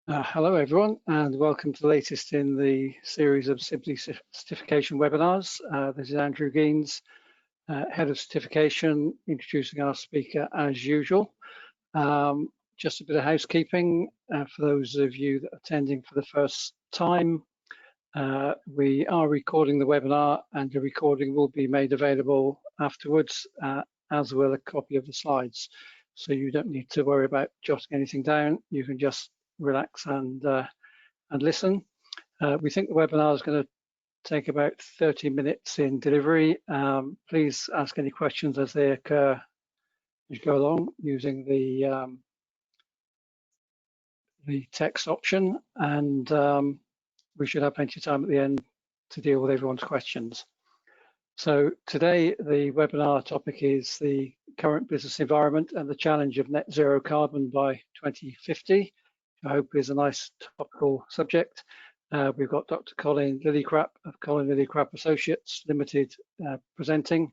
Hello everyone, and welcome to the latest in the series of CIBSE certification webinars. This is Andrew Geens, Head of Certification, introducing our speaker as usual. Just a bit of housekeeping for those of you that are attending for the first time. We are recording the webinar, and the recording will be made available afterwards, as will a copy of the slides. So you don't need to worry about jotting anything down. You can just relax and listen. We think the webinar is going to take about 30 minutes in delivery. Please ask any questions as they occur as you go along using the text option, and we should have plenty of time at the end to deal with everyone's questions. So today the webinar topic is the current business environment and the challenge of net zero carbon by 2050. I hope is a nice topical subject. We've got Dr. Colin Lillicrap of Colin Lillicrap Associates Limited presenting.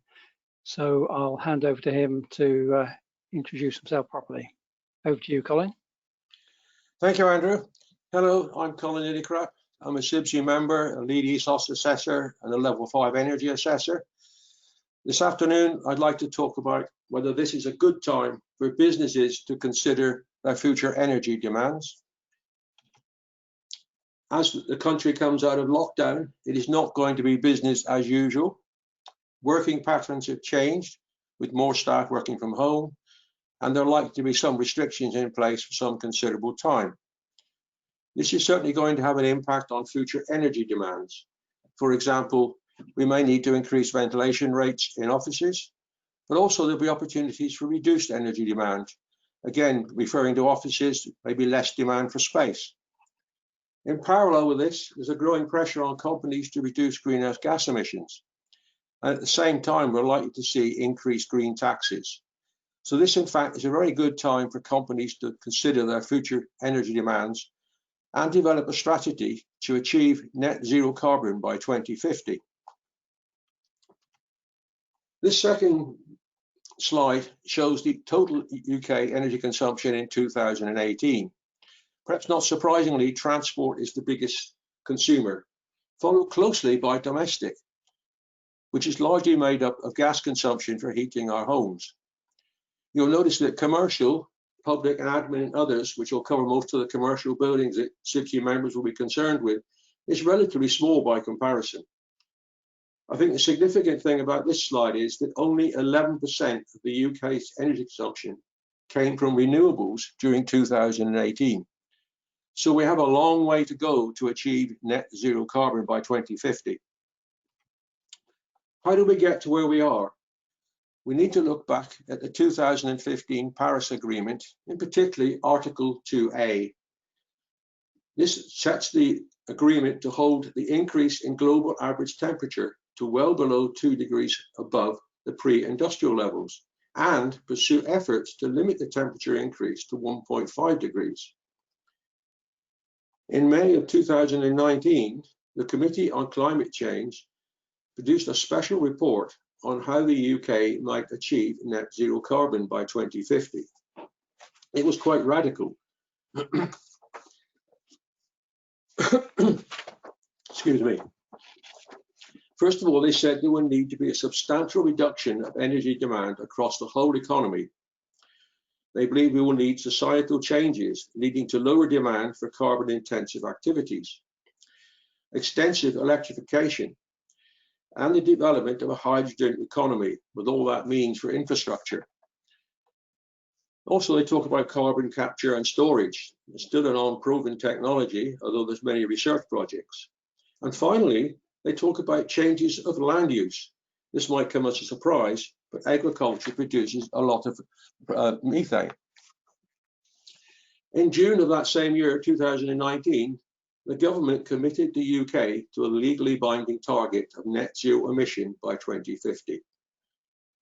So I'll hand over to him to introduce himself properly. Over to you, Colin. Thank you, Andrew. Hello, I'm Colin Lillicrap. I'm a CIBSE member, a lead ESOS assessor and a level 5 energy assessor. This afternoon, I'd like to talk about whether this is a good time for businesses to consider their future energy demands. As the country comes out of lockdown, it is not going to be business as usual. Working patterns have changed with more staff working from home, and there are likely to be some restrictions in place for some considerable time. This is certainly going to have an impact on future energy demands. For example, we may need to increase ventilation rates in offices, but also there'll be opportunities for reduced energy demand. Again, referring to offices, maybe less demand for space. In parallel with this, there's a growing pressure on companies to reduce greenhouse gas emissions. And at the same time, we're likely to see increased green taxes. So this, in fact, is a very good time for companies to consider their future energy demands and develop a strategy to achieve net zero carbon by 2050. This second slide shows the total UK energy consumption in 2018. Perhaps not surprisingly, transport is the biggest consumer, followed closely by domestic, which is largely made up of gas consumption for heating our homes. You'll notice that commercial, public and admin and others, which will cover most of the commercial buildings that CIBSE members will be concerned with, is relatively small by comparison. I think the significant thing about this slide is that only 11% of the UK's energy consumption came from renewables during 2018. So we have a long way to go to achieve net zero carbon by 2050. How do we get to where we are? We need to look back at the 2015 Paris Agreement, in particularly Article 2A. This sets the agreement to hold the increase in global average temperature to well below 2 degrees above the pre-industrial levels and pursue efforts to limit the temperature increase to 1.5 degrees. In May of 2019, the Committee on Climate Change produced a special report on how the UK might achieve net zero carbon by 2050. It was quite radical. Excuse me. First of all, they said there would need to be a substantial reduction of energy demand across the whole economy. They believe we will need societal changes leading to lower demand for carbon-intensive activities, extensive electrification, and the development of a hydrogen economy, with all that means for infrastructure. Also, they talk about carbon capture and storage. It's still an unproven technology, although there's many research projects. And finally, they talk about changes of land use. This might come as a surprise, but agriculture produces a lot of methane. In June of that same year, 2019, the government committed the UK to a legally binding target of net zero emission by 2050.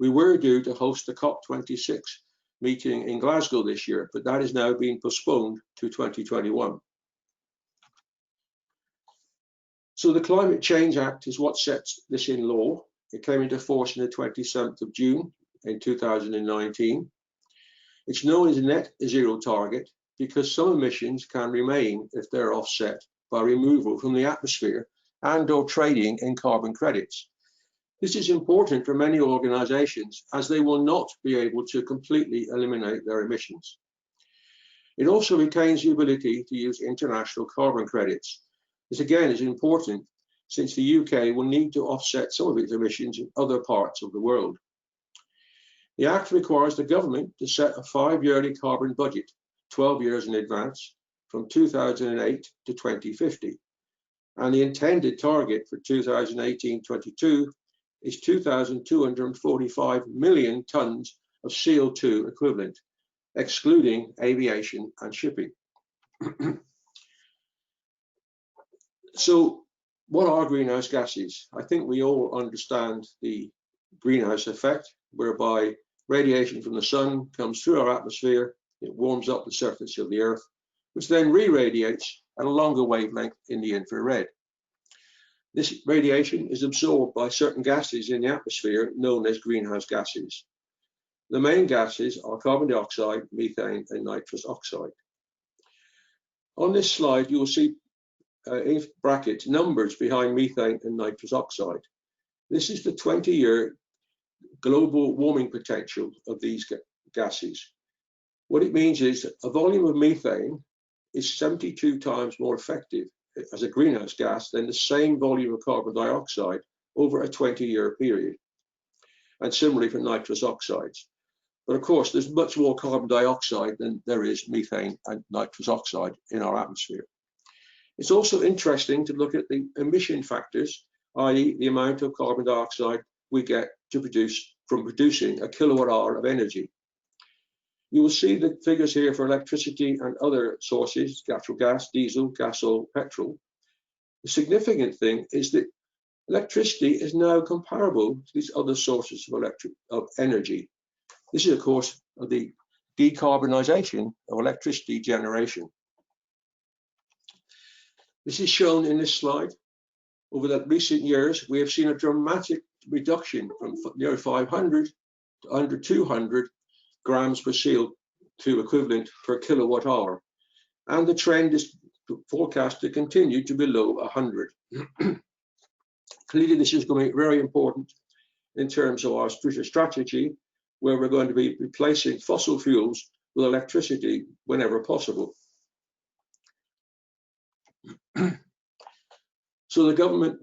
We were due to host the COP26 meeting in Glasgow this year, but that is now being postponed to 2021. So the Climate Change Act is what sets this in law. It came into force on the 27th of June in 2019. It's known as a net zero target, because some emissions can remain if they're offset by removal from the atmosphere and/or trading in carbon credits. This is important for many organisations as they will not be able to completely eliminate their emissions. It also retains the ability to use international carbon credits. This again is important since the UK will need to offset some of its emissions in other parts of the world. The Act requires the government to set a 5-yearly carbon budget, 12 years in advance, from 2008 to 2050. And the intended target for 2018-22 is 2,245 million tonnes of CO2 equivalent, excluding aviation and shipping. So what are greenhouse gases? I think we all understand the greenhouse effect, whereby radiation from the sun comes through our atmosphere, it warms up the surface of the Earth, which then re-radiates at a longer wavelength in the infrared. This radiation is absorbed by certain gases in the atmosphere known as greenhouse gases. The main gases are carbon dioxide, methane, and nitrous oxide. On this slide, you will see in brackets numbers behind methane and nitrous oxide. This is the 20-year global warming potential of these gases. What it means is a volume of methane is 72 times more effective as a greenhouse gas than the same volume of carbon dioxide over a 20-year period. And similarly for nitrous oxides. But of course, there's much more carbon dioxide than there is methane and nitrous oxide in our atmosphere. It's also interesting to look at the emission factors, i.e. the amount of carbon dioxide we get to produce from producing a kilowatt hour of energy. You will see the figures here for electricity and other sources, natural gas, diesel, gas oil, petrol. The significant thing is that electricity is now comparable to these other sources of energy. This is, of course, the decarbonisation of electricity generation. This is shown in this slide. Over the recent years, we have seen a dramatic reduction from near 500 to under 200 grams per CO2 equivalent per kilowatt hour. And the trend is forecast to continue to below 100. Clearly, this is going to be very important in terms of our strategy, where we're going to be replacing fossil fuels with electricity whenever possible. So the government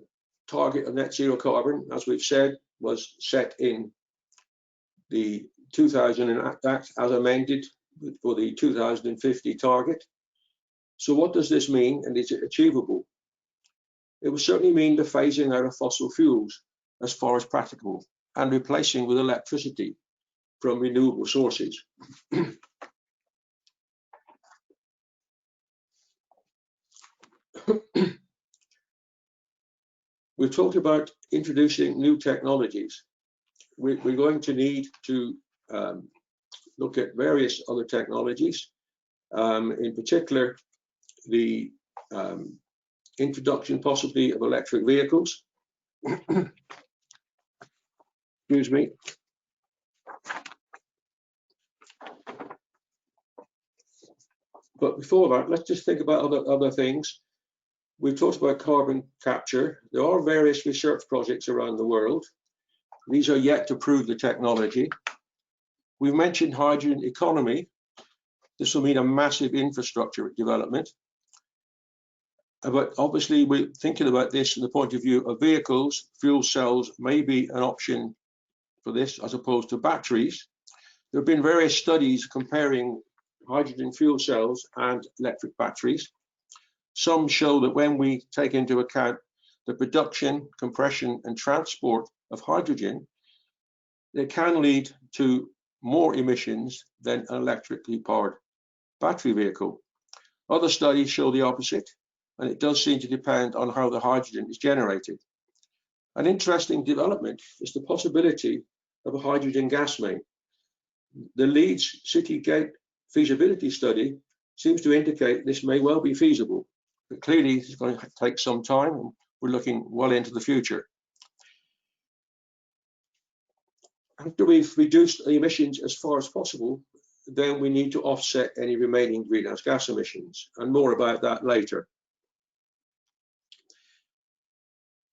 target of net zero carbon, as we've said, was set in the 2000 Act as amended for the 2050 target. So what does this mean, and is it achievable? It will certainly mean the phasing out of fossil fuels as far as practicable and replacing with electricity from renewable sources. We've talked about introducing new technologies. We're going to need to look at various other technologies, in particular the introduction possibly of electric vehicles. Excuse me. But before that, let's just think about other things. We've talked about carbon capture. There are various research projects around the world. These are yet to prove the technology. We've mentioned hydrogen economy. This will mean a massive infrastructure development. But obviously, we're thinking about this from the point of view of vehicles. Fuel cells may be an option for this as opposed to batteries. There have been various studies comparing hydrogen fuel cells and electric batteries. Some show that when we take into account the production, compression, and transport of hydrogen, it can lead to more emissions than an electrically powered battery vehicle. Other studies show the opposite, and it does seem to depend on how the hydrogen is generated. An interesting development is the possibility of a hydrogen gas main. The Leeds City Gate feasibility study seems to indicate this may well be feasible, but clearly it's going to take some time, and we're looking well into the future. After we've reduced the emissions as far as possible, then we need to offset any remaining greenhouse gas emissions, and more about that later.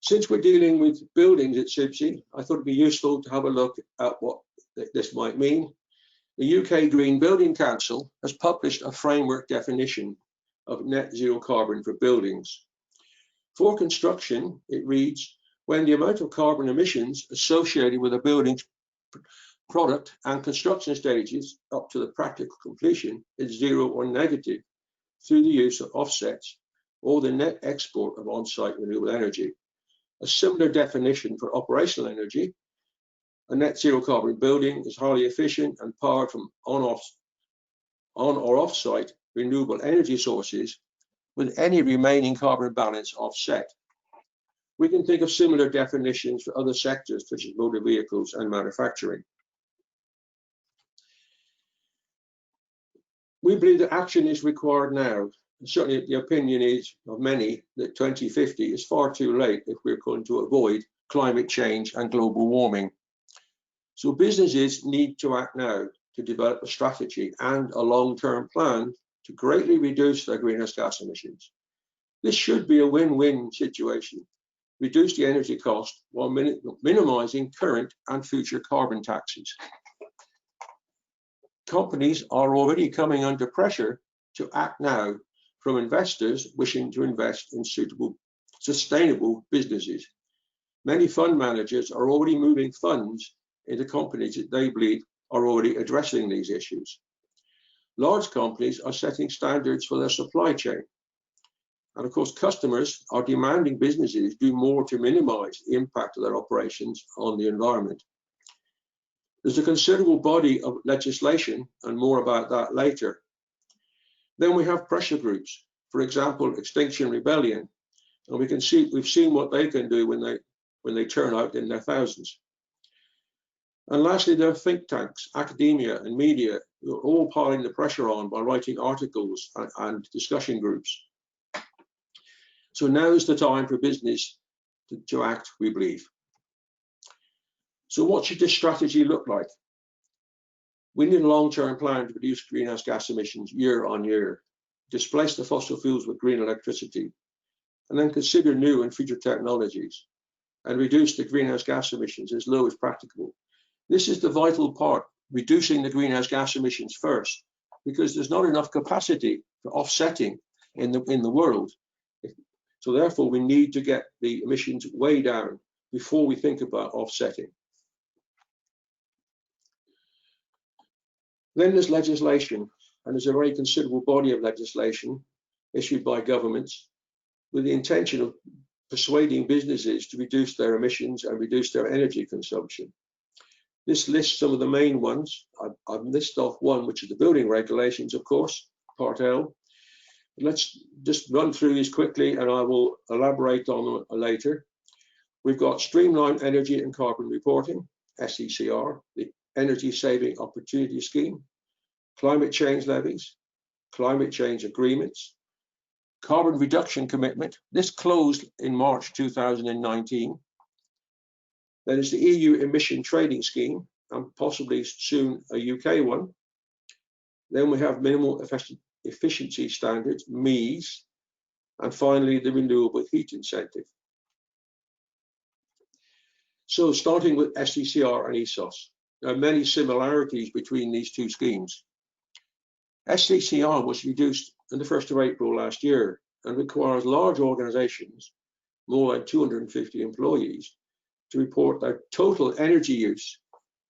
Since we're dealing with buildings at CIBSE, I thought it'd be useful to have a look at what this might mean. The UK Green Building Council has published a framework definition of net zero carbon for buildings. For construction, it reads, when the amount of carbon emissions associated with a building's product and construction stages up to the practical completion is zero or negative through the use of offsets or the net export of on-site renewable energy. A similar definition for operational energy: a net zero carbon building is highly efficient and powered from on or off-site renewable energy sources with any remaining carbon balance offset. We can think of similar definitions for other sectors such as motor vehicles and manufacturing. We believe that action is required now. Certainly the opinion is of many that 2050 is far too late if we're going to avoid climate change and global warming. So businesses need to act now to develop a strategy and a long-term plan to greatly reduce their greenhouse gas emissions. This should be a win-win situation. Reduce the energy cost while minimizing current and future carbon taxes. Companies are already coming under pressure to act now from investors wishing to invest in sustainable businesses. Many fund managers are already moving funds into companies that they believe are already addressing these issues. Large companies are setting standards for their supply chain. And of course, customers are demanding businesses do more to minimize the impact of their operations on the environment. There's a considerable body of legislation, and more about that later. Then we have pressure groups, for example, Extinction Rebellion, and we've seen what they can do when they turn out in their thousands. And lastly, there are think tanks, academia and media who are all piling the pressure on by writing articles and discussion groups. So now is the time for business to act, we believe. So what should this strategy look like? We need a long-term plan to reduce greenhouse gas emissions year on year, displace the fossil fuels with green electricity, and then consider new and future technologies, and reduce the greenhouse gas emissions as low as practicable. This is the vital part, reducing the greenhouse gas emissions first, because there's not enough capacity for offsetting in the world. So therefore, we need to get the emissions way down before we think about offsetting. Then there's legislation, and there's a very considerable body of legislation issued by governments with the intention of persuading businesses to reduce their emissions and reduce their energy consumption. This lists some of the main ones. I've listed off one, which is the building regulations, of course, Part L. Let's just run through these quickly, and I will elaborate on them later. We've got Streamlined Energy and Carbon Reporting, SECR, the Energy Saving Opportunity Scheme, Climate Change Levies, Climate Change Agreements, Carbon Reduction Commitment. This closed in March 2019. Then there's the EU Emission Trading Scheme, and possibly soon a UK one. Then we have Minimal Efficiency Standards, MEES, and finally the Renewable Heat Incentive. So starting with SECR and ESOS, there are many similarities between these two schemes. SECR was reduced on the 1st of April last year and requires large organizations, more than 250 employees, to report their total energy use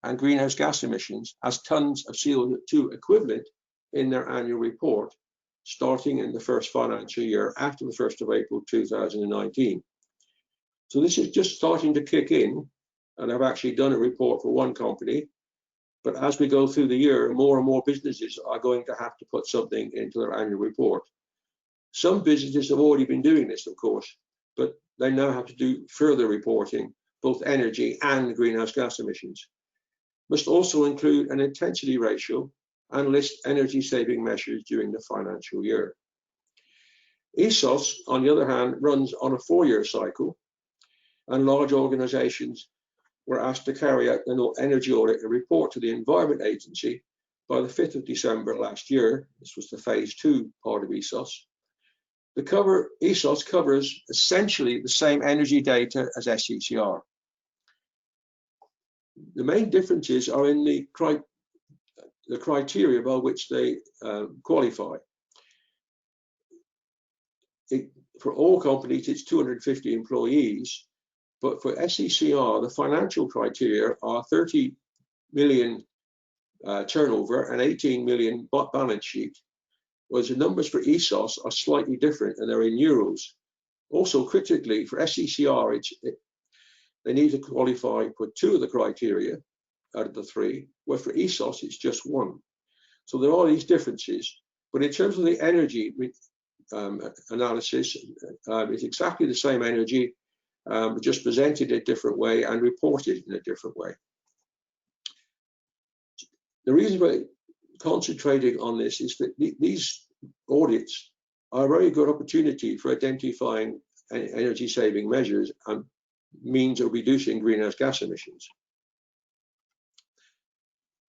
and greenhouse gas emissions as tons of CO2 equivalent in their annual report, starting in the first financial year after the 1st of April 2019. So this is just starting to kick in, and I've actually done a report for one company, but as we go through the year, more and more businesses are going to have to put something into their annual report. Some businesses have already been doing this, of course, but they now have to do further reporting, both energy and greenhouse gas emissions. Must also include an intensity ratio and list energy saving measures during the financial year. ESOS, on the other hand, runs on a 4-year cycle, and large organizations were asked to carry out an energy audit and report to the Environment Agency by the 5th of December last year. This was the phase 2 part of ESOS. ESOS covers essentially the same energy data as SCCR. The main differences are in the criteria by which they qualify. For all companies, it's 250 employees, but for SCCR, the financial criteria are 30 million turnover and 18 million balance sheet, whereas the numbers for ESOS are slightly different and they're in euros. Also, critically, for SCCR, they need to qualify for 2 of the criteria out of the 3, where for ESOS, it's just 1. So there are these differences, but in terms of the energy analysis, it's exactly the same energy, but just presented a different way and reported in a different way. The reason we're concentrating on this is that these audits are a very good opportunity for identifying energy saving measures and means of reducing greenhouse gas emissions.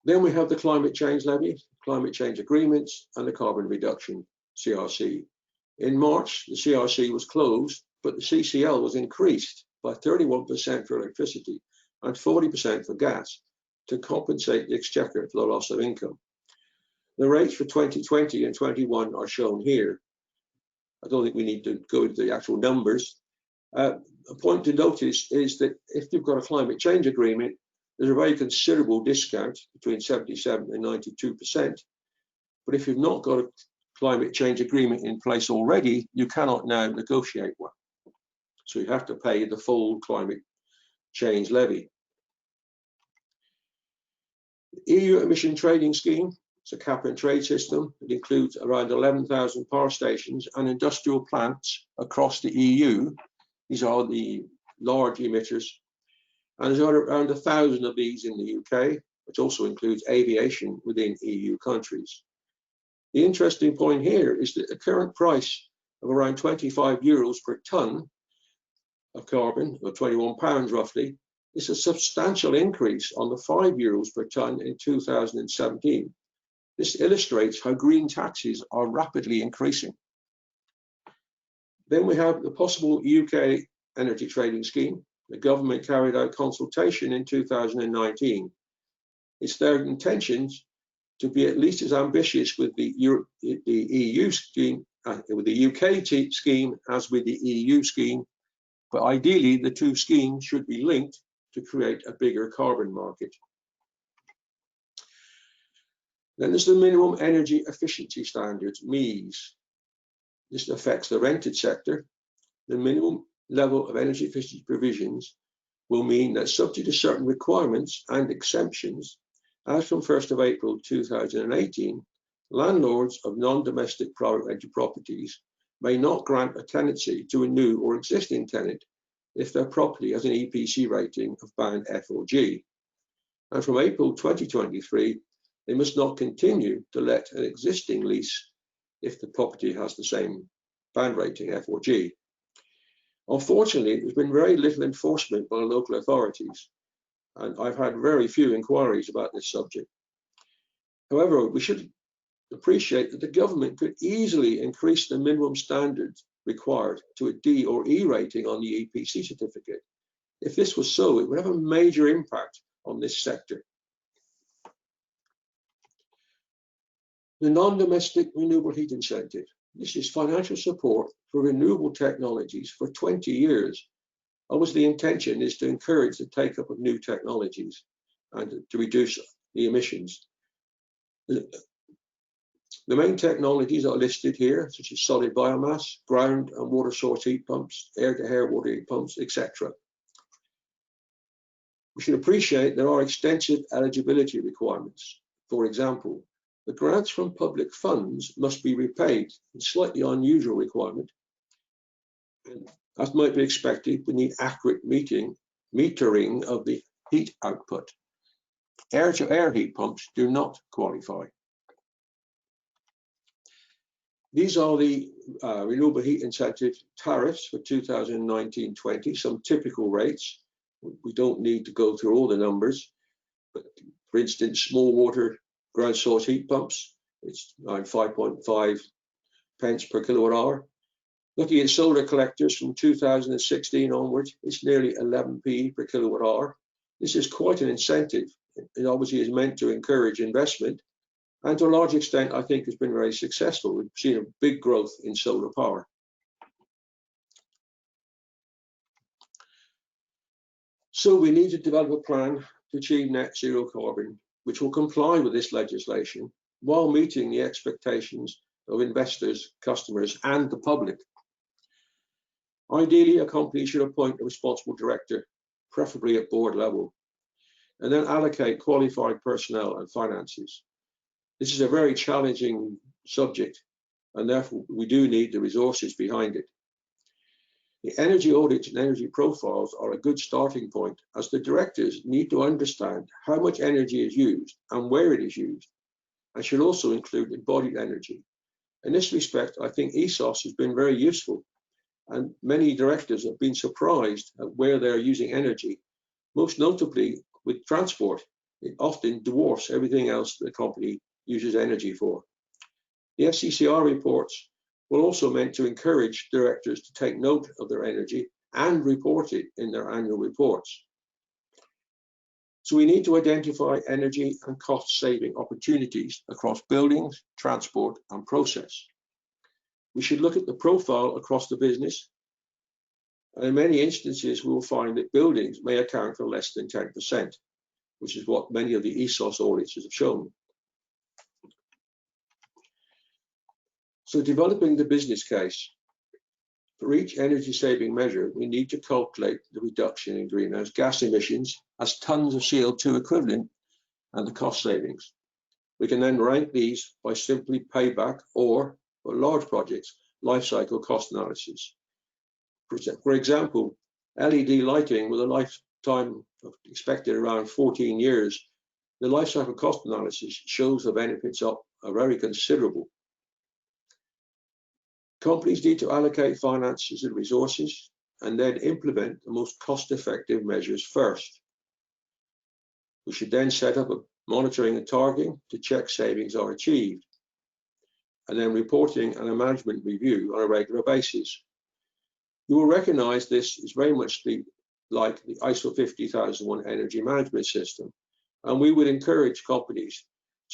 Then we have the climate change levy, climate change agreements, and the carbon reduction CRC. In March, the CRC was closed, but the CCL was increased by 31% for electricity and 40% for gas to compensate the exchequer for the loss of income. The rates for 2020 and 21 are shown here. I don't think we need to go into the actual numbers. A point to notice is that if you've got a climate change agreement, there's a very considerable discount between 77 and 92%. But if you've not got a climate change agreement in place already, you cannot now negotiate one. So you have to pay the full climate change levy. The EU Emission Trading Scheme, it's a cap and trade system. It includes around 11,000 power stations and industrial plants across the EU. These are the large emitters. And there's around 1,000 of these in the UK, which also includes aviation within EU countries. The interesting point here is that the current price of around 25 euros per tonne of carbon, or £21 roughly, is a substantial increase on the 5 euros per tonne in 2017. This illustrates how green taxes are rapidly increasing. Then we have the possible UK energy trading scheme. The government carried out consultation in 2019. It's their intentions to be at least as ambitious with the EU scheme, with the UK scheme as with the EU scheme, but ideally the 2 schemes should be linked to create a bigger carbon market. Then there's the minimum energy efficiency standards, MEES. This affects the rented sector. The minimum level of energy efficiency provisions will mean that, subject to certain requirements and exemptions, as from 1st of April 2018, landlords of non-domestic private rented properties may not grant a tenancy to a new or existing tenant if their property has an EPC rating of band F or G. And from April 2023, they must not continue to let an existing lease if the property has the same band rating F or G. Unfortunately, there's been very little enforcement by local authorities, and I've had very few inquiries about this subject. However, we should appreciate that the government could easily increase the minimum standards required to a D or E rating on the EPC certificate. If this was so, it would have a major impact on this sector. The non-domestic renewable heat incentive. This is financial support for renewable technologies for 20 years. Always the intention is to encourage the take-up of new technologies and to reduce the emissions. The main technologies are listed here, such as solid biomass, ground and water source heat pumps, air-to-air water heat pumps, etc. We should appreciate there are extensive eligibility requirements. For example, the grants from public funds must be repaid, a slightly unusual requirement. And as might be expected, we need accurate metering of the heat output. Air-to-air heat pumps do not qualify. These are the renewable heat incentive tariffs for 2019-20, some typical rates. We don't need to go through all the numbers, but for instance, small water ground source heat pumps, it's around 5.5 pence per kilowatt hour. Looking at solar collectors from 2016 onwards, it's nearly 11p per kilowatt hour. This is quite an incentive. It obviously is meant to encourage investment, and to a large extent, I think, has been very successful. We've seen a big growth in solar power. So we need to develop a plan to achieve net zero carbon, which will comply with this legislation while meeting the expectations of investors, customers, and the public. Ideally, a company should appoint a responsible director, preferably at board level, and then allocate qualified personnel and finances. This is a very challenging subject, and therefore we do need the resources behind it. The energy audits and energy profiles are a good starting point, as the directors need to understand how much energy is used and where it is used, and should also include embodied energy. In this respect, I think ESOS has been very useful, and many directors have been surprised at where they're using energy, most notably with transport. It often dwarfs everything else the company uses energy for. The SCCR reports were also meant to encourage directors to take note of their energy and report it in their annual reports. So we need to identify energy and cost-saving opportunities across buildings, transport, and process. We should look at the profile across the business, and in many instances, we will find that buildings may account for less than 10%, which is what many of the ESOS audits have shown. So developing the business case. For each energy saving measure, we need to calculate the reduction in greenhouse gas emissions as tons of CO2 equivalent and the cost savings. We can then rank these by simply payback or, for large projects, life cycle cost analysis. For example, LED lighting with a lifetime expected around 14 years, the life cycle cost analysis shows the benefits are very considerable. Companies need to allocate finances and resources and then implement the most cost-effective measures first. We should then set up a monitoring and targeting to check savings are achieved, and then reporting and a management review on a regular basis. You will recognize this is very much like the ISO 50001 energy management system, and we would encourage companies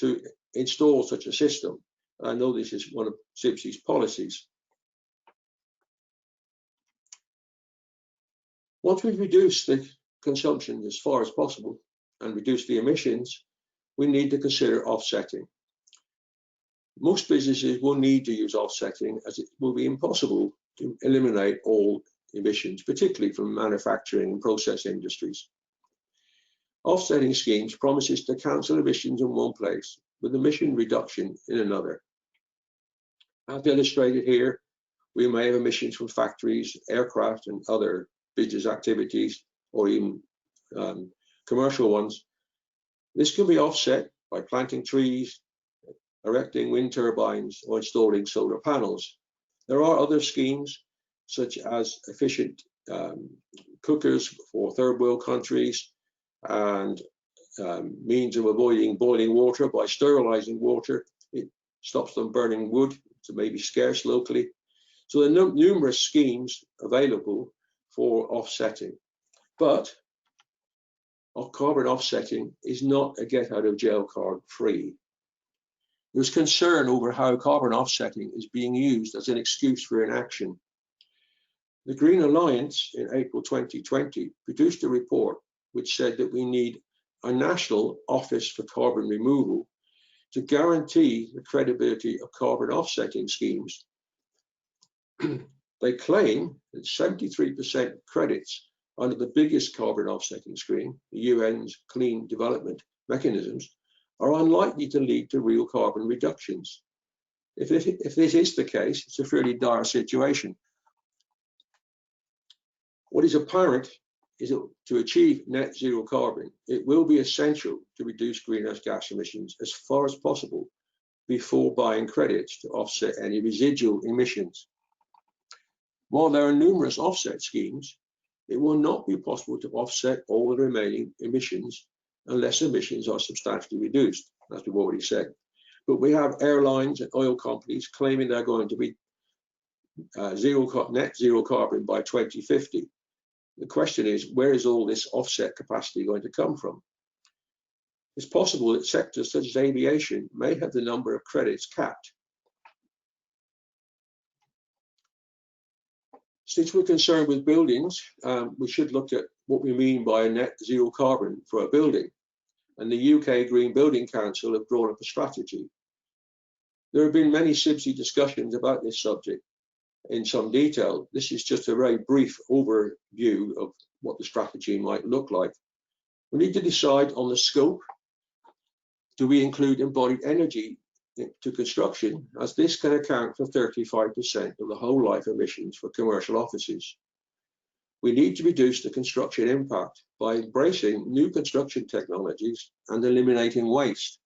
to install such a system. I know this is one of CIBSE's policies. Once we've reduced the consumption as far as possible and reduced the emissions, we need to consider offsetting. Most businesses will need to use offsetting, as it will be impossible to eliminate all emissions, particularly from manufacturing and process industries. Offsetting schemes promises to cancel emissions in one place with emission reduction in another. As illustrated here, we may have emissions from factories, aircraft, and other business activities, or even commercial ones. This can be offset by planting trees, erecting wind turbines, or installing solar panels. There are other schemes, such as efficient cookers for third world countries, and means of avoiding boiling water by sterilizing water. It stops them burning wood, so maybe scarce locally. So there are numerous schemes available for offsetting, but carbon offsetting is not a get out of jail card free. There's concern over how carbon offsetting is being used as an excuse for inaction. The Green Alliance in April 2020 produced a report which said that we need a national office for carbon removal to guarantee the credibility of carbon offsetting schemes. They claim that 73% credits under the biggest carbon offsetting scheme, the UN's Clean Development Mechanisms, are unlikely to lead to real carbon reductions. If this is the case, it's a fairly dire situation. What is apparent is that to achieve net zero carbon, it will be essential to reduce greenhouse gas emissions as far as possible before buying credits to offset any residual emissions. While there are numerous offset schemes, it will not be possible to offset all the remaining emissions unless emissions are substantially reduced. as we've already said. But we have airlines and oil companies claiming they're going to be net zero carbon by 2050. The question is, where is all this offset capacity going to come from? It's possible that sectors such as aviation may have the number of credits capped. Since we're concerned with buildings, we should look at what we mean by a net zero carbon for a building. And the UK Green Building Council have drawn up a strategy. There have been many CIBSE discussions about this subject in some detail. This is just a very brief overview of what the strategy might look like. We need to decide on the scope. Do we include embodied energy to construction, as this can account for 35% of the whole life emissions for commercial offices? We need to reduce the construction impact by embracing new construction technologies and eliminating waste.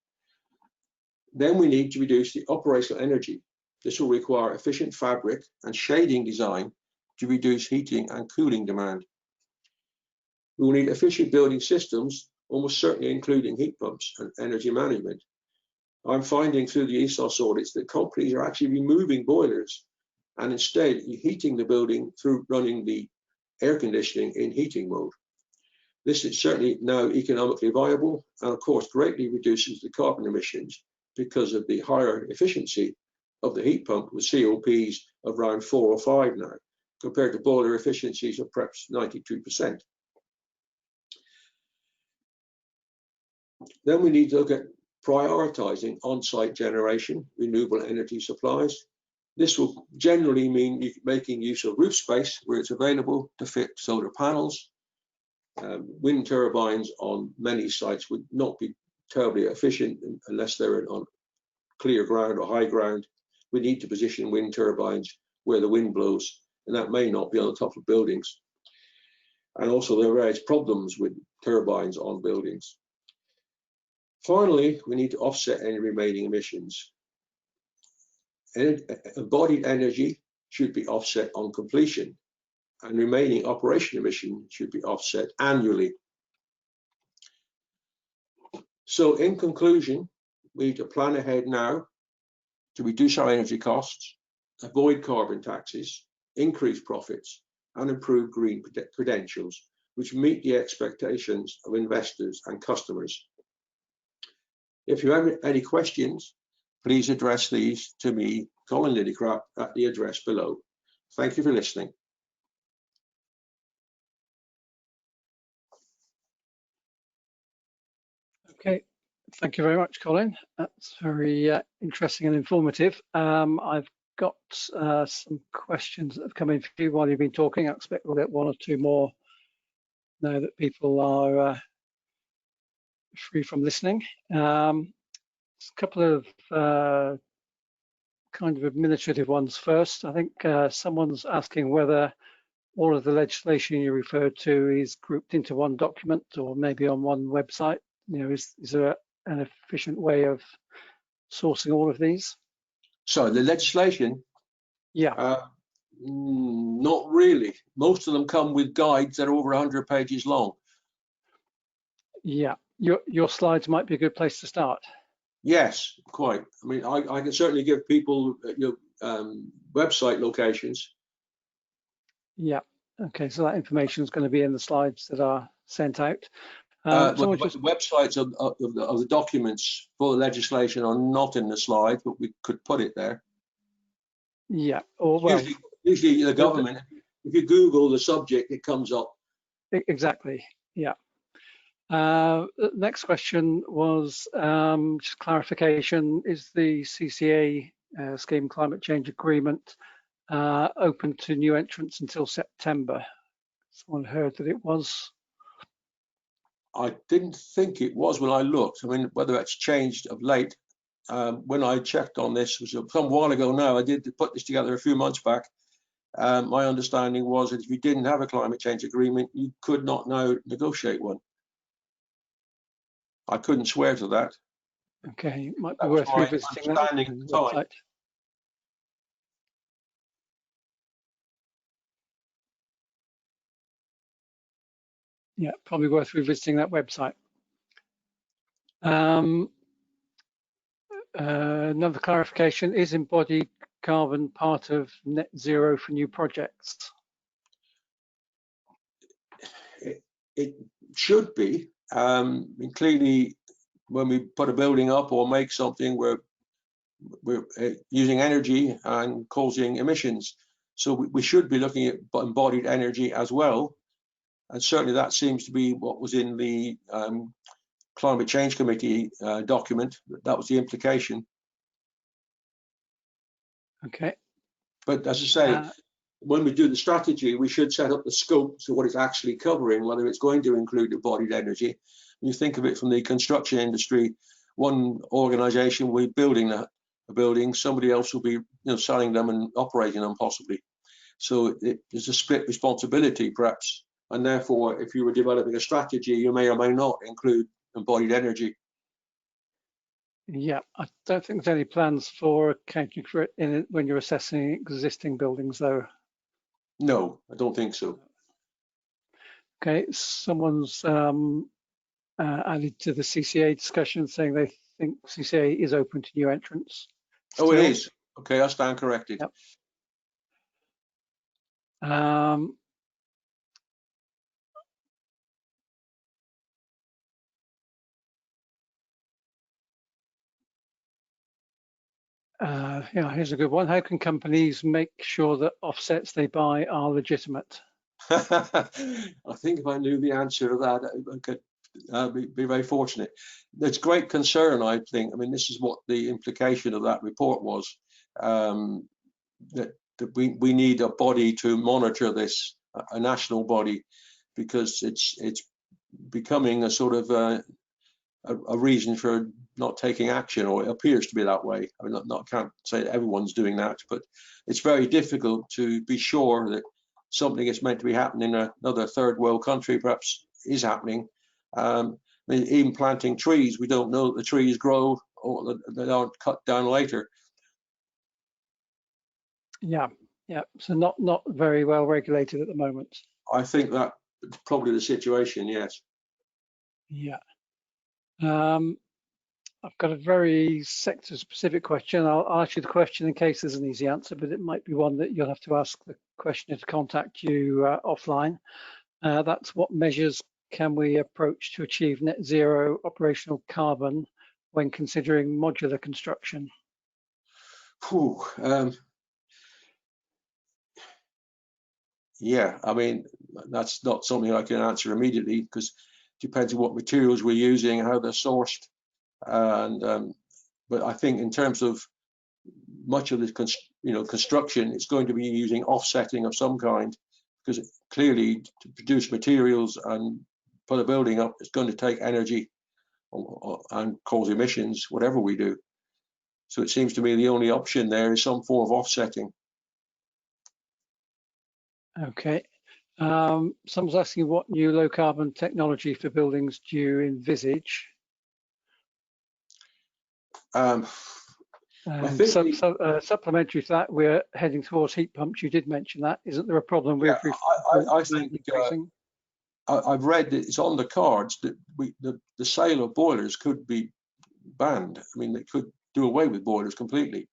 Then we need to reduce the operational energy. This will require efficient fabric and shading design to reduce heating and cooling demand. We will need efficient building systems, almost certainly including heat pumps and energy management. I'm finding through the ESOS audits that companies are actually removing boilers and instead heating the building through running the air conditioning in heating mode. This is certainly now economically viable and of course greatly reduces the carbon emissions because of the higher efficiency of the heat pump with COPs of around 4 or 5 now, compared to boiler efficiencies of perhaps 92%. Then we need to look at prioritising on-site generation, renewable energy supplies. This will generally mean making use of roof space where it's available to fit solar panels. Wind turbines on many sites would not be terribly efficient unless they're on clear ground or high ground. We need to position wind turbines where the wind blows, and that may not be on the top of buildings. And also there are various problems with turbines on buildings. Finally, we need to offset any remaining emissions. Embodied energy should be offset on completion, and remaining operation emission should be offset annually. So in conclusion, we need to plan ahead now to reduce our energy costs, avoid carbon taxes, increase profits, and improve green credentials, which meet the expectations of investors and customers. If you have any questions, please address these to me, Colin Lillicrap, at the address below. Thank you for listening. Okay, thank you very much, Colin. That's very interesting and informative. I've got some questions that have come in for you while you've been talking. I expect we'll get 1 or 2 more now that people are free from listening. A couple of kind of administrative ones first. I think someone's asking whether all of the legislation you referred to is grouped into one document or maybe on one website. You know, is there an efficient way of sourcing all of these? So the legislation? Yeah. Not really. Most of them come with guides that are over 100 pages long. Yeah, your slides might be a good place to start. Yes, quite. I mean, I can certainly give people your website locations. Yeah. Okay, so that information is going to be in the slides that are sent out. The websites of the documents for the legislation are not in the slide, but we could put it there. Yeah. Or well, usually the government. If you Google the subject, it comes up. Exactly. Yeah. Next question was just clarification. Is the CCA scheme climate change agreement open to new entrants until September? Someone heard that it was. I didn't think it was when I looked. I mean, whether it's changed of late. When I checked on this, was some while ago now. I did put this together a few months back. My understanding was that if you didn't have a climate change agreement, you could not now negotiate one. I couldn't swear to that. Okay, might be worth revisiting that website. Yeah, probably worth revisiting that website. Another clarification, is embodied carbon part of net zero for new projects? It should be. Clearly, when we put a building up or make something, we're using energy and causing emissions. So we should be looking at embodied energy as well. And certainly that seems to be what was in the Climate Change Committee document. That was the implication. Okay. But as I say, when we do the strategy, we should set up the scope to what it's actually covering, whether it's going to include embodied energy. When you think of it from the construction industry, one organisation will be building a building, somebody else will be selling them and operating them possibly. So there's a split responsibility perhaps, and therefore if you were developing a strategy, you may or may not include embodied energy. Yeah, I don't think there's any plans for accounting for it when you're assessing existing buildings though. No, I don't think so. Okay, someone's added to the CCA discussion saying they think CCA is open to new entrants. Still. Oh, it is. Okay, I stand corrected. Yep. Yeah, here's a good one. How can companies make sure that offsets they buy are legitimate? I think if I knew the answer to that, I could be very fortunate. There's great concern, I think. I mean, this is what the implication of that report was, that we need a body to monitor this, a national body, because it's becoming a sort of a reason for not taking action, or it appears to be that way. I mean, can't say that everyone's doing that, but it's very difficult to be sure that something that's meant to be happening in another third world country perhaps is happening. I mean, even planting trees, we don't know that the trees grow or that they aren't cut down later. Yeah, so not very well regulated at the moment. I think that's probably the situation, yes. Yeah. I've got a very sector-specific question. I'll ask you the question in case there's an easy answer, but it might be one that you'll have to ask the questioner to contact you offline. That's what measures can we approach to achieve net zero operational carbon when considering modular construction? Yeah, I mean, that's not something I can answer immediately because it depends on what materials we're using, how they're sourced. And but I think in terms of much of the construction, it's going to be using offsetting of some kind, because clearly to produce materials and put a building up, it's going to take energy and cause emissions, whatever we do. So it seems to me the only option there is some form of offsetting. Okay. Someone's asking what new low carbon technology for buildings do you envisage? Supplementary to that, we're heading towards heat pumps. You did mention that. Isn't there a problem with? Yeah, I think I've read that it's on the cards that the sale of boilers could be banned. I mean, they could do away with boilers completely,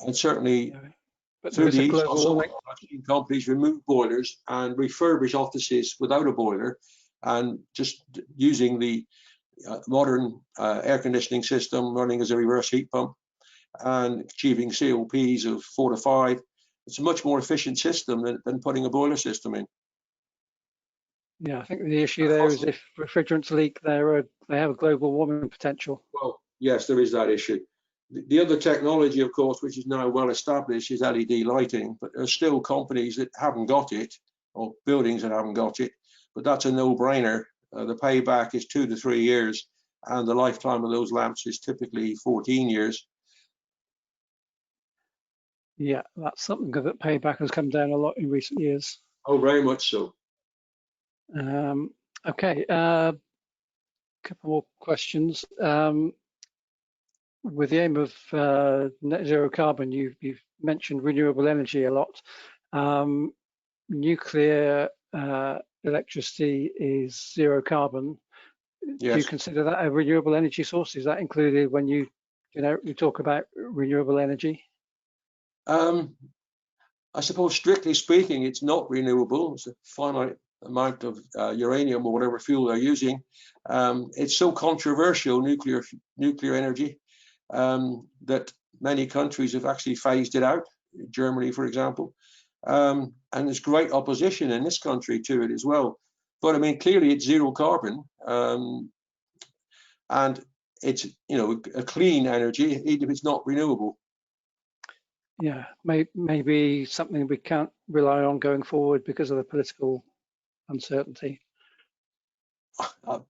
and certainly through the global companies remove boilers and refurbish offices without a boiler, and just using the modern air conditioning system running as a reverse heat pump and achieving COPs of 4 to 5. It's a much more efficient system than putting a boiler system in. Yeah, I think the issue there is if refrigerants leak, they have a global warming potential. Well, yes, there is that issue. The other technology, of course, which is now well established, is LED lighting, but there's still companies that haven't got it, or buildings that haven't got it, but that's a no-brainer. The payback is 2 to 3 years, and the lifetime of those lamps is typically 14 years. Yeah, that's something that payback has come down a lot in recent years. Oh, very much so. Okay, a couple more questions. With the aim of net zero carbon, you've mentioned renewable energy a lot. Nuclear electricity is zero carbon. Yes. Do you consider that a renewable energy source? Is that included when you you talk about renewable energy? I suppose, strictly speaking, it's not renewable. It's a finite amount of uranium or whatever fuel they're using. It's so controversial, nuclear energy, that many countries have actually phased it out. Germany, for example, and there's great opposition in this country to it as well. But I mean, clearly it's zero carbon, and it's a clean energy, even if it's not renewable. Yeah, maybe something we can't rely on going forward because of the political uncertainty.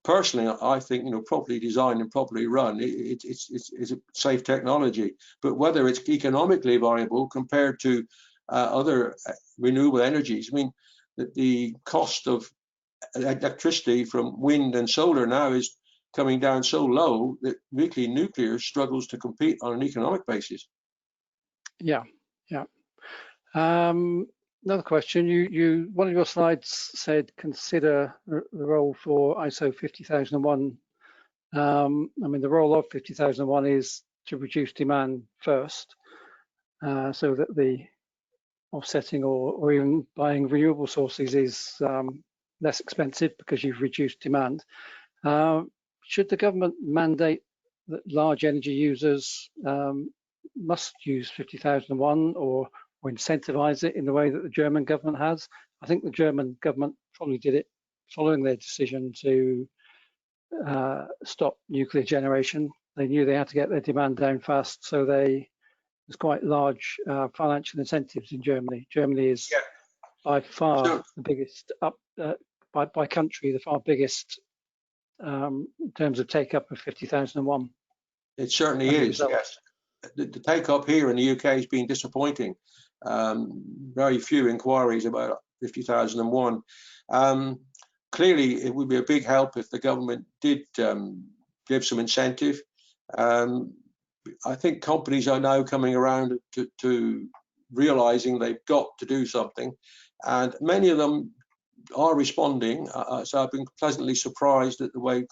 Personally, I think properly designed and properly run, it's a safe technology. But whether it's economically viable compared to other renewable energies, I mean, the cost of electricity from wind and solar now is coming down so low that nuclear struggles to compete on an economic basis. Yeah. Another question. One of your slides said consider the role for ISO 50001. I mean, the role of 50001 is to reduce demand first, so that the offsetting or even buying renewable sources is less expensive because you've reduced demand. Should the government mandate that large energy users must use 50001 or incentivize it in the way that the German government has? I think the German government probably did it following their decision to stop nuclear generation. They knew they had to get their demand down fast, so there's quite large financial incentives in Germany. Germany is by far the biggest by country, the far biggest in terms of take up of 50001. It certainly is, yes. The take up here in the UK has been disappointing. Very few inquiries about 50001. Clearly, it would be a big help if the government did give some incentive. I think companies are now coming around to realizing they've got to do something, and many of them are responding. So I've been pleasantly surprised at the way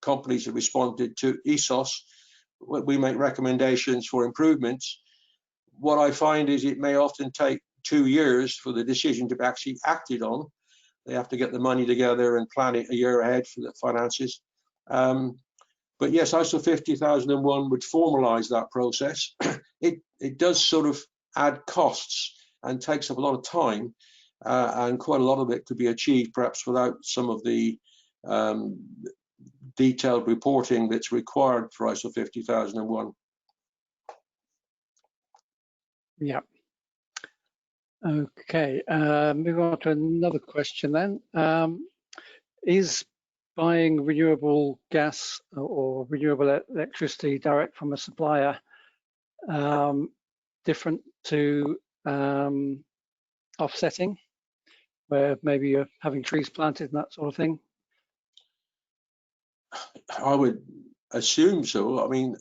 companies have responded to ESOS. We make recommendations for improvements. What I find is it may often take 2 years for the decision to be actually acted on. They have to get the money together and plan it a year ahead for the finances. But yes, ISO 50001 would formalize that process. It does sort of add costs and takes up a lot of time, and quite a lot of it could be achieved perhaps without some of the detailed reporting that's required for ISO 50001. Yeah. Okay, moving on to another question then. Is buying renewable gas or renewable electricity direct from a supplier different to offsetting, where maybe you're having trees planted and that sort of thing? I would assume so. I mean,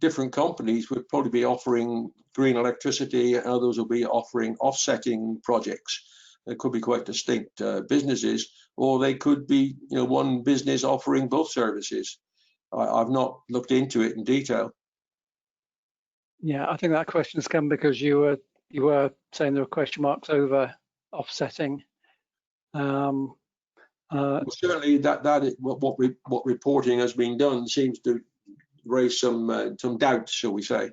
different companies would probably be offering green electricity, and others will be offering offsetting projects. They could be quite distinct businesses, or they could be, one business offering both services. I've not looked into it in detail. Yeah, I think that question has come because you were saying there were question marks over offsetting. Well, certainly, that is what reporting has been done seems to raise some doubt, shall we say?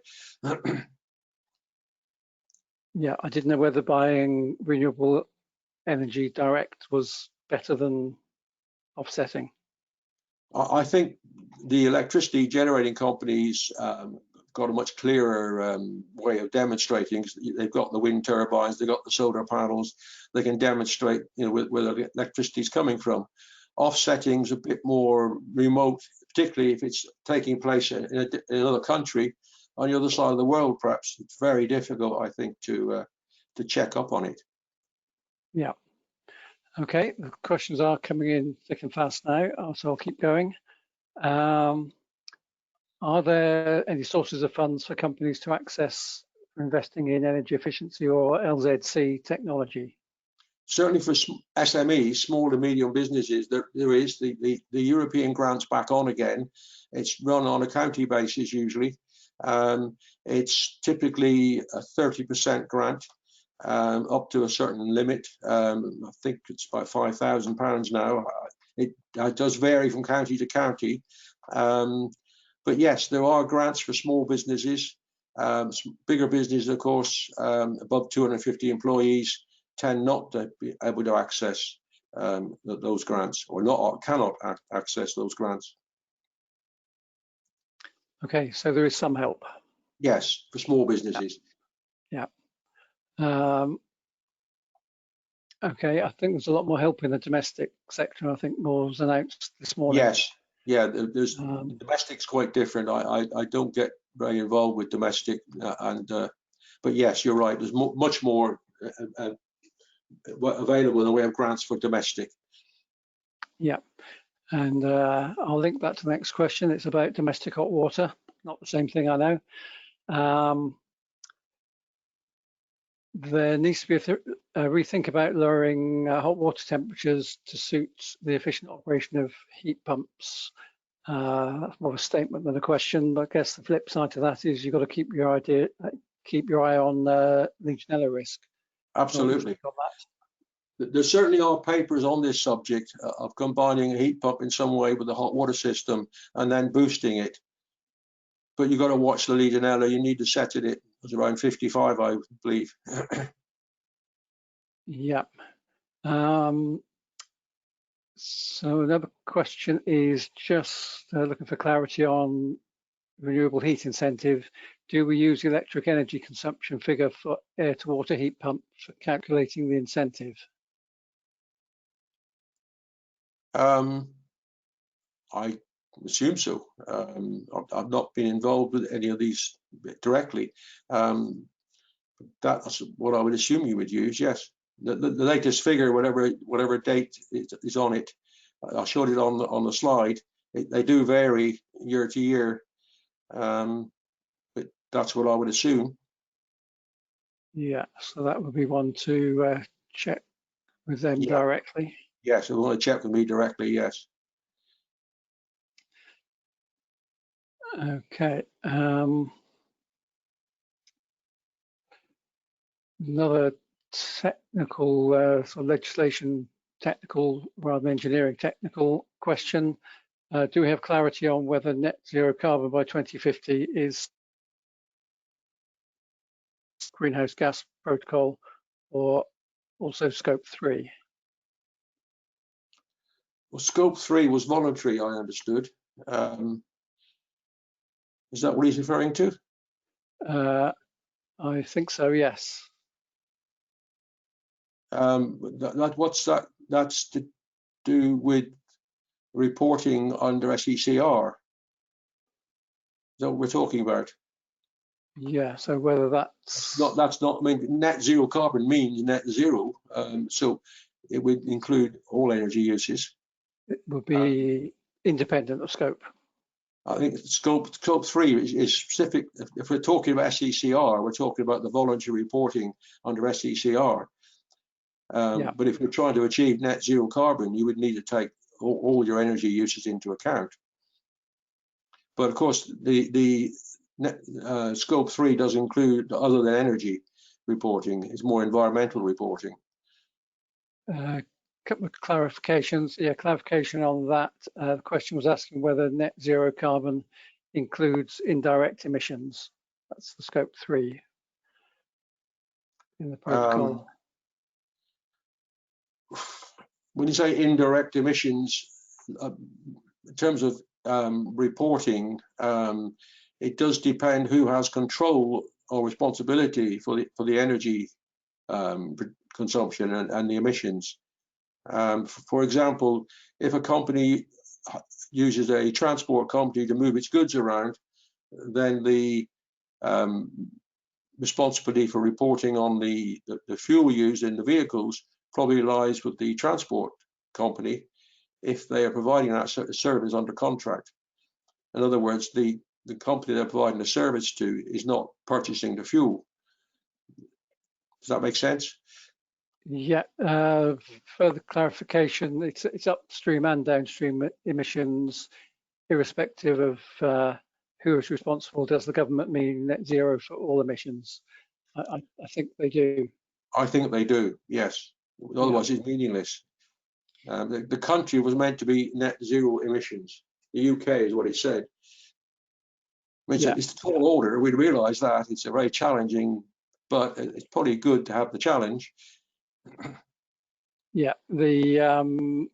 Yeah, I didn't know whether buying renewable energy direct was better than offsetting. I think the electricity generating companies got a much clearer way of demonstrating. They've got the wind turbines, they've got the solar panels. They can demonstrate, where the electricity is coming from. Offsetting is a bit more remote, particularly if it's taking place in another country on the other side of the world. Perhaps it's very difficult, I think, to check up on it. Yeah. Okay, the questions are coming in thick and fast now, so I'll keep going. Are there any sources of funds for companies to access for investing in energy efficiency or LZC technology? Certainly for SMEs, small to medium businesses, there is the European grants back on again. It's run on a county basis usually. It's typically a 30% grant, up to a certain limit. I think it's about £5,000 now. It does vary from county to county. But yes, there are grants for small businesses. Bigger businesses, of course, above 250 employees, tend not to be able to access those grants, or cannot access those grants. Okay, so there is some help. Yes, for small businesses. Yeah. Okay, I think there's a lot more help in the domestic sector. I think more was announced this morning. Yes, yeah, there's domestic's quite different. I don't get very involved with domestic, but yes, you're right. There's much more available in the way of grants for domestic. Yeah, and I'll link that to the next question. It's about domestic hot water. Not the same thing, I know. There needs to be a rethink about lowering hot water temperatures to suit the efficient operation of heat pumps. That's more of a statement than a question, but I guess the flip side to that is you've got to keep your eye on Legionella risk. Absolutely. There certainly are papers on this subject of combining a heat pump in some way with the hot water system and then boosting it. But you've got to watch the Legionella. You need to set it at around 55, I believe. Yeah. So another question is just looking for clarity on renewable heat incentive. Do we use the electric energy consumption figure for air to water heat pump for calculating the incentive? I assume so. I've not been involved with any of these directly. That's what I would assume you would use. Yes, the latest figure, whatever date is on it, I showed it on the slide. They do vary year to year, but that's what I would assume. Yeah, so that would be one to check with them directly. Yes, they want to check with me directly. Yes. Okay. Another technical sort of legislation technical rather than engineering technical question. Do we have clarity on whether net zero carbon by 2050 is greenhouse gas protocol or also scope 3? Well, scope 3 was voluntary, I understood. Is that what he's referring to? I think so, yes. What's that? That's to do with reporting under SECR. Is that what we're talking about? Yeah, so whether that's not, I mean, net zero carbon means net zero, so it would include all energy uses. It would be independent of scope. I think scope 3 is specific. If we're talking about SECR, we're talking about the voluntary reporting under SECR. But if you're trying to achieve net zero carbon, you would need to take all your energy uses into account. But of course, the scope 3 does include, other than energy reporting, it's more environmental reporting. Couple of clarifications. Yeah, clarification on that. The question was asking whether net zero carbon includes indirect emissions. That's the scope 3 in the protocol. When you say indirect emissions, in terms of reporting, it does depend who has control or responsibility for the energy consumption and the emissions. For example, if a company uses a transport company to move its goods around, then the responsibility for reporting on the fuel used in the vehicles probably lies with the transport company if they are providing that service under contract. In other words, the company they're providing the service to is not purchasing the fuel. Does that make sense? Yeah, further clarification, it's upstream and downstream emissions, irrespective of who is responsible? Does the government mean net zero for all emissions? I think they do. I think they do, yes. Otherwise, it's meaningless. The country was meant to be net zero emissions. The UK is what it said. I mean, it's a tall order. We realise that it's a very challenging, but it's probably good to have the challenge. Yeah, the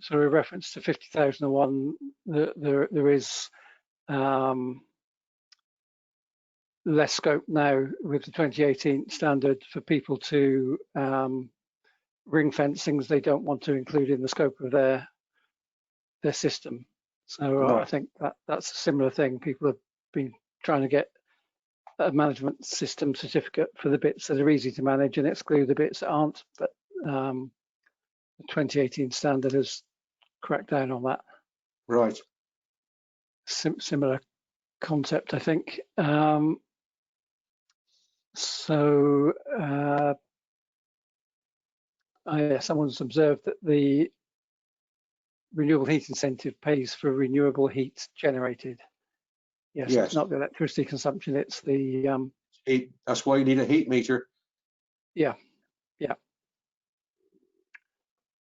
sort of reference to 50,001, there is less scope now with the 2018 standard for people to ring fence things they don't want to include in the scope of their system. So Right. I think that's a similar thing. People have been trying to get a management system certificate for the bits that are easy to manage and exclude the bits that aren't. But the 2018 standard has cracked down on that. Right. Similar concept, I think. Someone's observed that the renewable heat incentive pays for renewable heat generated. Yes, it's not the electricity consumption, it's the heat. That's why you need a heat meter. Yeah.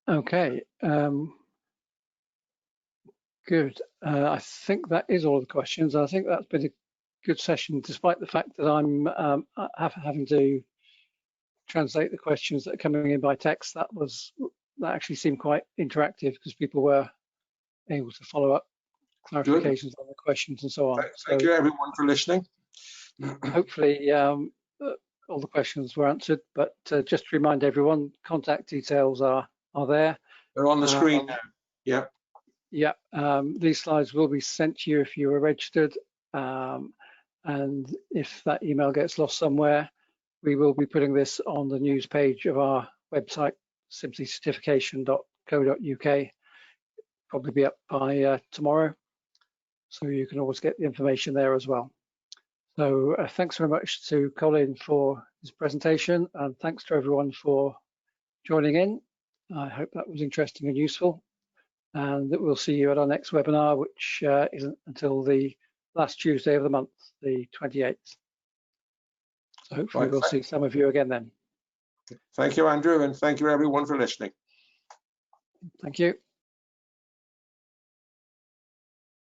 Okay. Good. I think that is all the questions. I think that's been a good session, despite the fact that I'm having to translate the questions that are coming in by text. That actually seemed quite interactive because people were able to follow up clarifications on the questions and so on. Thank you everyone for listening. Hopefully all the questions were answered, but just to remind everyone, contact details are there. They're on the screen now. Yeah. Yeah, these slides will be sent to you if you are registered, and if that email gets lost somewhere, we will be putting this on the news page of our website, simplycertification.co.uk. Probably be up by tomorrow, so you can always get the information there as well. So thanks very much to Colin for his presentation, and thanks to everyone for joining in. I hope that was interesting and useful. And that we'll see you at our next webinar, which isn't until the last Tuesday of the month, the 28th. So hopefully we'll see some of you again then. Thank you, Andrew, and thank you everyone for listening. Thank you.